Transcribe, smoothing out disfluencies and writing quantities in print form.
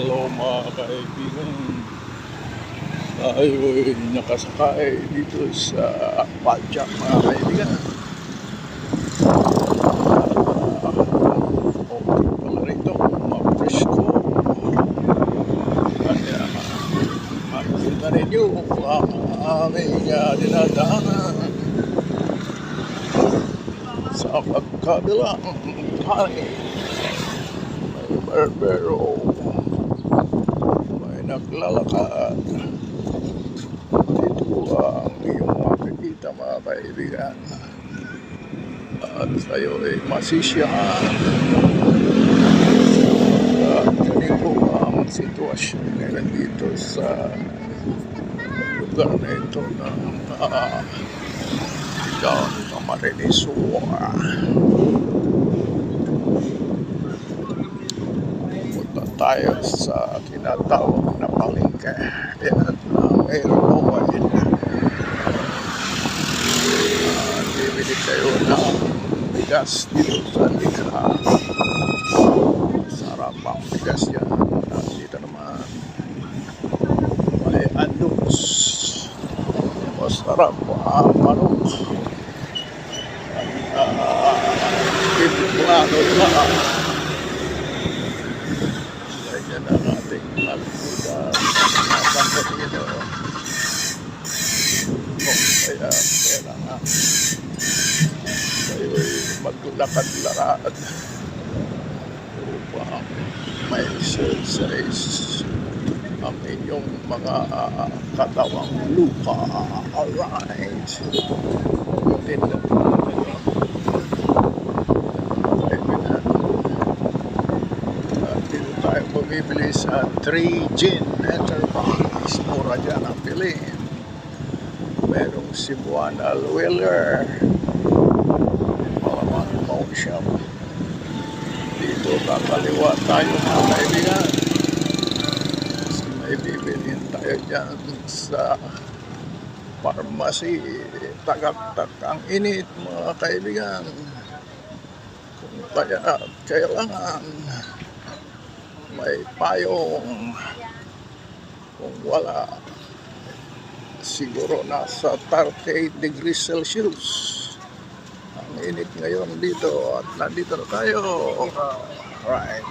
Hello mga kaibigan, tayo'y nakasakay dito sa Padjak mga kaibigan. Okay pala rito, mapresko. Kaya makikita ninyo ang aming dinadaanan sa pagkabilang tayo. May barbero, naglalakad. Ito ang iyong makikita mga kaibigan. At kayo ay masisiyahan. At ganito ang sitwasyon ngayon dito sa lugar na ito na Down Camarines Sur. Tayo sa tinatawag na palengke. Yan ang airload. Bibili kayo ng bigas dito sa likha. Sarap ang bigas yan. Dito naman may andos. Masarap ang manok. Piplano na. Yan ang ating magbigas. Napangkot nyo. Kaya kailangan kayo'y maglakad-lakad upang may exercise ang inyong mga katawang lupa. Alright. Tayo bumibili sa 3 Gin Enterprise. Mura dyan ang bilhin. Merong Cebuana Wheeler. Malamang phone shop. Dito kakaliwa tayo mga kaibigan. May bibilhin tayo dyan sa pharmacy. Tagak-tak ang init mga kaibigan. Kung kaya kailangan may payong. Kung wala, siguro nasa 38 degrees Celsius ang init ngayon dito at nandito na tayo. Right.